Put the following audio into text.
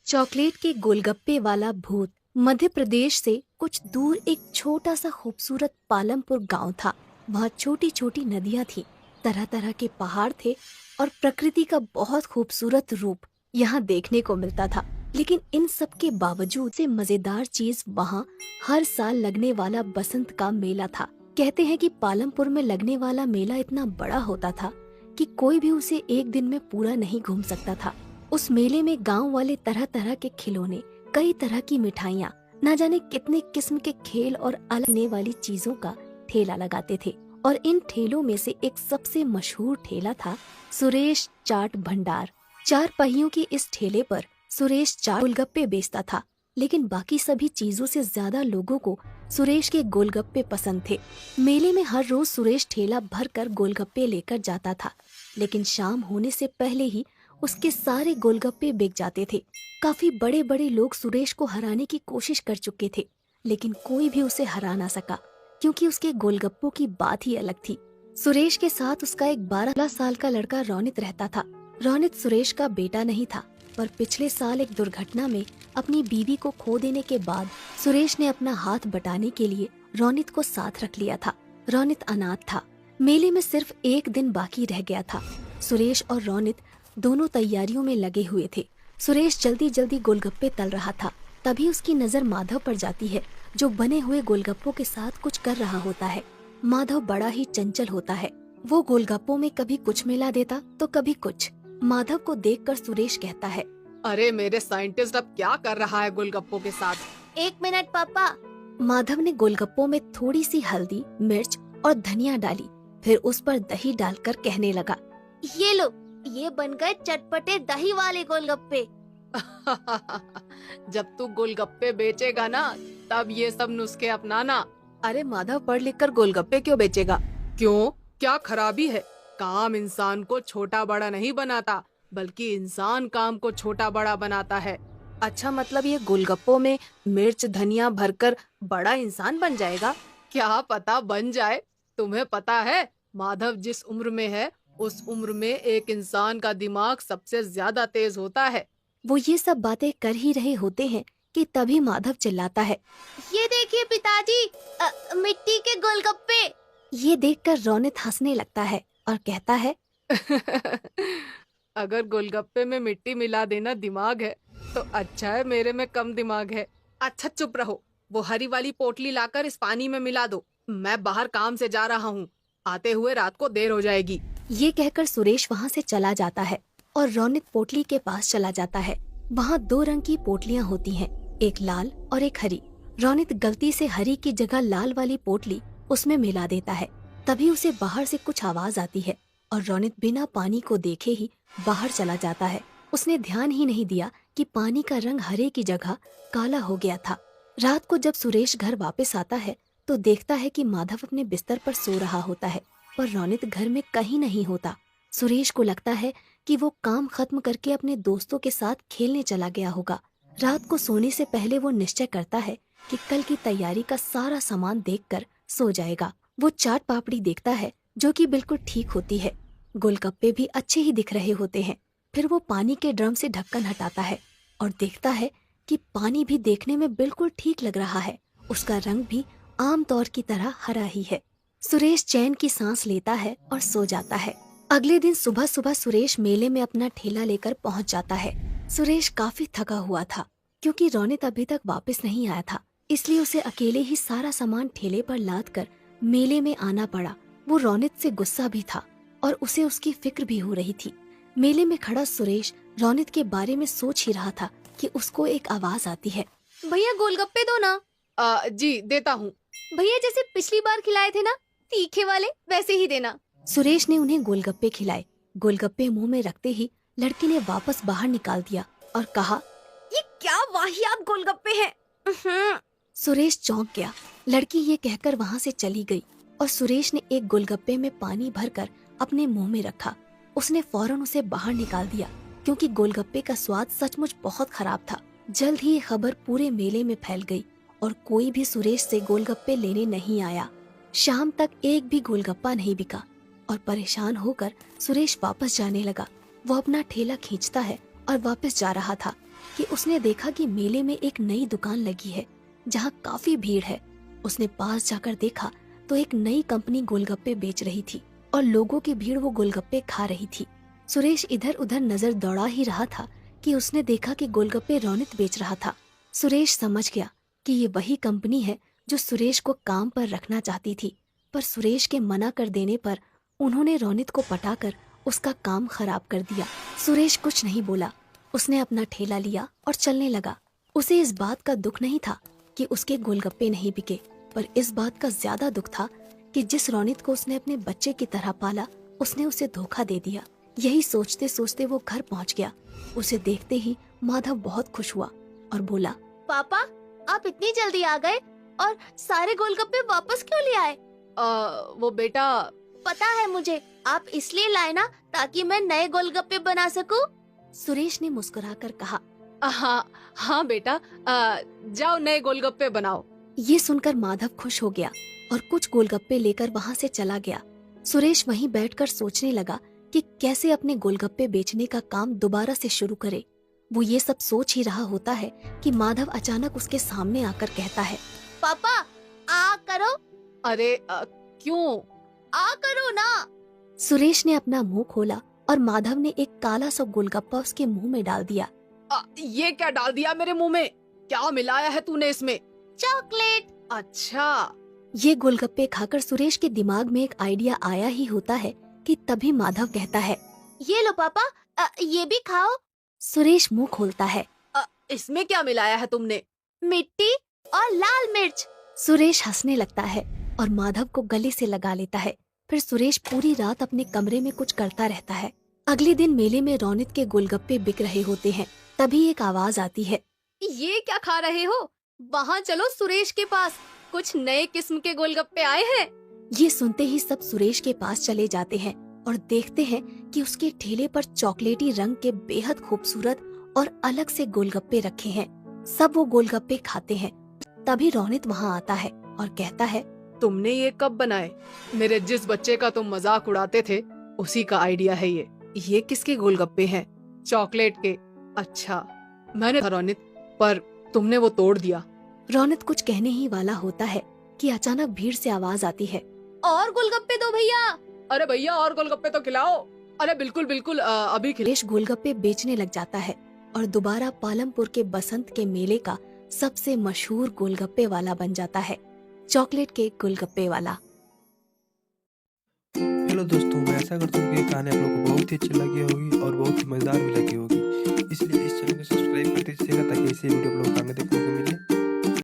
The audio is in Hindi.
चॉकलेट के गोलगप्पे वाला भूत। मध्य प्रदेश से कुछ दूर एक छोटा सा खूबसूरत पालमपुर गांव था। वहाँ छोटी छोटी नदियाँ थी, तरह तरह के पहाड़ थे और प्रकृति का बहुत खूबसूरत रूप यहाँ देखने को मिलता था। लेकिन इन सब के बावजूद से मजेदार चीज वहाँ हर साल लगने वाला बसंत का मेला था। कहते हैं कि पालमपुर में लगने वाला मेला इतना बड़ा होता था कि कोई भी उसे एक दिन में पूरा नहीं घूम सकता था। उस मेले में गांव वाले तरह तरह के खिलौने, कई तरह की मिठाइयाँ, न जाने कितने किस्म के खेल और अलग वाली चीजों का ठेला लगाते थे। और इन ठेलों में से एक सबसे मशहूर ठेला था सुरेश चाट भंडार। 4 पहियों की इस ठेले पर सुरेश चाट गोलगप्पे बेचता था, लेकिन बाकी सभी चीजों से ज्यादा लोगों को सुरेश के गोलगप्पे पसंद थे। मेले में हर रोज सुरेश ठेला भर कर गोलगप्पे लेकर जाता था, लेकिन शाम होने से पहले ही उसके सारे गोलगप्पे बिक जाते थे। काफी बड़े बड़े लोग सुरेश को हराने की कोशिश कर चुके थे, लेकिन कोई भी उसे हरा ना सका, क्योंकि उसके गोलगप्पों की बात ही अलग थी। सुरेश के साथ उसका एक 12 साल का लड़का रोनित रहता था। रोनित सुरेश का बेटा नहीं था, पर पिछले साल एक दुर्घटना में अपनी बीवी को खो देने के बाद सुरेश ने अपना हाथ बटाने के लिए रोनित को साथ रख लिया था। रोनित अनाथ था। मेले में सिर्फ एक दिन बाकी रह गया था। सुरेश और रोनित दोनों तैयारियों में लगे हुए थे। सुरेश जल्दी जल्दी गोलगप्पे तल रहा था, तभी उसकी नजर माधव पर जाती है, जो बने हुए गोलगप्पों के साथ कुछ कर रहा होता है। माधव बड़ा ही चंचल होता है। वो गोलगप्पों में कभी कुछ मिला देता तो कभी कुछ। माधव को देखकर सुरेश कहता है, अरे मेरे साइंटिस्ट अब क्या कर रहा है गोलगप्पों के साथ? 1 मिनट पापा। माधव ने गोलगप्पों में थोड़ी सी हल्दी, मिर्च और धनिया डाली, फिर उस पर दही डालकर कहने लगा, ये लो, ये बन गए चटपटे दही वाले गोलगप्पे। जब तू गोलगप्पे बेचेगा ना, तब ये सब नुस्खे अपनाना। अरे माधव पढ़ लिख कर गोलगप्पे क्यों बेचेगा? क्यों, क्या खराबी है? काम इंसान को छोटा बड़ा नहीं बनाता, बल्कि इंसान काम को छोटा बड़ा बनाता है। अच्छा, मतलब ये गोलगप्पों में मिर्च धनिया भरकर बड़ा इंसान बन जाएगा? क्या पता बन जाए। तुम्हें पता है, माधव जिस उम्र में है, उस उम्र में एक इंसान का दिमाग सबसे ज्यादा तेज होता है। वो ये सब बातें कर ही रहे होते हैं कि तभी माधव चिल्लाता है, ये देखिए पिताजी, मिट्टी के गोलगप्पे। ये देखकर रोनित हंसने लगता है और कहता है, अगर गोलगप्पे में मिट्टी मिला देना दिमाग है, तो अच्छा है मेरे में कम दिमाग है। अच्छा चुप रहो, वो हरी वाली पोटली लाकर इस पानी में मिला दो। मैं बाहर काम से जा रहा हूँ, आते हुए रात को देर हो जाएगी। ये कहकर सुरेश वहाँ से चला जाता है और रोनित पोटली के पास चला जाता है। वहाँ 2 रंग की पोटलियाँ होती हैं, एक लाल और एक हरी। रोनित गलती से हरी की जगह लाल वाली पोटली उसमें मिला देता है। तभी उसे बाहर से कुछ आवाज आती है और रोनित बिना पानी को देखे ही बाहर चला जाता है। उसने ध्यान ही नहीं दिया कि पानी का रंग हरे की जगह काला हो गया था। रात को जब सुरेश घर वापस आता है तो देखता है कि माधव अपने बिस्तर पर सो रहा होता है, पर रोनित घर में कहीं नहीं होता। सुरेश को लगता है कि वो काम खत्म करके अपने दोस्तों के साथ खेलने चला गया होगा। रात को सोने से पहले वो निश्चय करता है कि कल की तैयारी का सारा सामान देखकर सो जाएगा। वो चाट पापड़ी देखता है, जो कि बिल्कुल ठीक होती है। गोलगप्पे भी अच्छे ही दिख रहे होते हैं। फिर वो पानी के ड्रम से ढक्कन हटाता है और देखता है कि पानी भी देखने में बिल्कुल ठीक लग रहा है। उसका रंग भी आम तौर की तरह हरा ही है। सुरेश चैन की सांस लेता है और सो जाता है। अगले दिन सुबह सुबह सुरेश मेले में अपना ठेला लेकर पहुंच जाता है। सुरेश काफी थका हुआ था, क्योंकि रोनित अभी तक वापस नहीं आया था, इसलिए उसे अकेले ही सारा सामान ठेले पर लाद कर मेले में आना पड़ा। वो रोनित से गुस्सा भी था और उसे उसकी फिक्र भी हो रही थी। मेले में खड़ा सुरेश रोनित के बारे में सोच ही रहा था कि उसको एक आवाज आती है, भैया गोलगप्पे दो ना। जी देता हूँ। भैया जैसे पिछली बार खिलाए थे ना, तीखे वाले, वैसे ही देना। सुरेश ने उन्हें गोलगप्पे खिलाए। गोलगप्पे मुंह में रखते ही लड़की ने वापस बाहर निकाल दिया और कहा, ये क्या वाहियात गोलगप्पे हैं। सुरेश चौंक गया। लड़की ये कहकर वहाँ से चली गई और सुरेश ने एक गोलगप्पे में पानी भरकर अपने मुंह में रखा। उसने फौरन उसे बाहर निकाल दिया, क्योंकि गोलगप्पे का स्वाद सचमुच बहुत खराब था। जल्द ही ये खबर पूरे मेले में फैल गई और कोई भी सुरेश से गोलगप्पे लेने नहीं आया। शाम तक एक भी गोलगप्पा नहीं बिका और परेशान होकर सुरेश वापस जाने लगा। वो अपना ठेला खींचता है और वापस जा रहा था कि उसने देखा कि मेले में एक नई दुकान लगी है जहाँ काफी भीड़ है। उसने पास जाकर देखा तो एक नई कंपनी गोलगप्पे बेच रही थी और लोगों की भीड़ वो गोलगप्पे खा रही थी। सुरेश इधर उधर नजर दौड़ा ही रहा था कि उसने देखा कि गोलगप्पे रौनित बेच रहा था। सुरेश समझ गया कि ये वही कंपनी है जो सुरेश को काम पर रखना चाहती थी, पर सुरेश के मना कर देने पर उन्होंने रौनित को पटाकर उसका काम खराब कर दिया। सुरेश कुछ नहीं बोला, उसने अपना ठेला लिया और चलने लगा। उसे इस बात का दुख नहीं था कि उसके गोलगप्पे नहीं बिके, पर इस बात का ज्यादा दुख था कि जिस रौनित को उसने अपने बच्चे की तरह पाला, उसने उसे धोखा दे दिया। यही सोचते सोचते वो घर पहुंच गया। उसे देखते ही माधव बहुत खुश हुआ और बोला, पापा, आप इतनी जल्दी आ गए और सारे गोलगप्पे वापस क्यों ले आए? वो बेटा, पता है मुझे, आप इसलिए लाए ना ताकि मैं नए गोलगप्पे बना सकूं। सुरेश ने मुस्कुराकर कहा। हाँ हाँ बेटा, जाओ नए गोलगप्पे बनाओ। ये सुनकर माधव खुश हो गया और कुछ गोलगप्पे लेकर वहाँ से चला गया। सुरेश वहीं बैठकर सोचने लगा कि कैसे अपने गोलगप्पे बेचने का काम दोबारा से शुरू करे। वो ये सब सोच ही रहा होता है कि माधव अचानक उसके सामने आकर कहता है, पापा, आ करो। अरे क्यों? आ करो ना। सुरेश ने अपना मुंह खोला और माधव ने एक काला सा गोलगप्पा उसके मुंह में डाल दिया। ये क्या डाल दिया मेरे मुंह में? क्या मिलाया है तूने इसमें? चॉकलेट। अच्छा। ये गोलगप्पे खाकर सुरेश के दिमाग में एक आइडिया आया ही होता है कि तभी माधव कहता है, ये लो पापा, ये भी खाओ। सुरेश मुंह खोलता है। इसमें क्या मिलाया है तुमने? मिट्टी और लाल मिर्च। सुरेश हंसने लगता है और माधव को गले से लगा लेता है। फिर सुरेश पूरी रात अपने कमरे में कुछ करता रहता है। अगले दिन मेले में रौनित के गोलगप्पे बिक रहे होते हैं। तभी एक आवाज आती है, ये क्या खा रहे हो? वहाँ चलो सुरेश के पास, कुछ नए किस्म के गोलगप्पे आए हैं। ये सुनते ही सब सुरेश के पास चले जाते हैं और देखते हैं कि उसके ठेले पर चॉकलेटी रंग के बेहद खूबसूरत और अलग से गोलगप्पे रखे हैं। सब वो गोलगप्पे खाते हैं। तभी रौनित वहाँ आता है और कहता है, तुमने ये कब बनाए? मेरे जिस बच्चे का तुम मजाक उड़ाते थे उसी का आइडिया है ये। ये किसके गोलगप्पे हैं? चॉकलेट के। अच्छा, मैंने था रौनित, पर तुमने वो तोड़ दिया। रौनित कुछ कहने ही वाला होता है कि अचानक भीड़ से आवाज आती है, और गोलगप्पे दो भैया। अरे भैया, और गोलगप्पे तो खिलाओ। अरे बिल्कुल बिल्कुल, अभी खिला। सुरेश गोलगप्पे बेचने लग जाता है और दोबारा पालमपुर के बसंत के मेले का सबसे मशहूर गोलगप्पे वाला बन जाता है, चॉकलेट के गोलगप्पे वाला। हेलो दोस्तों, मैं ऐसा करता हूँ कि ये कहानी आप लोगों को बहुत ही अच्छी लगी होगी और बहुत ही मजेदार भी लगी होगी। इसलिए इस चैनल को सब्सक्राइब करते रहिएगा ताकि ऐसे वीडियो आप लोगों को आगे देखने को मिले।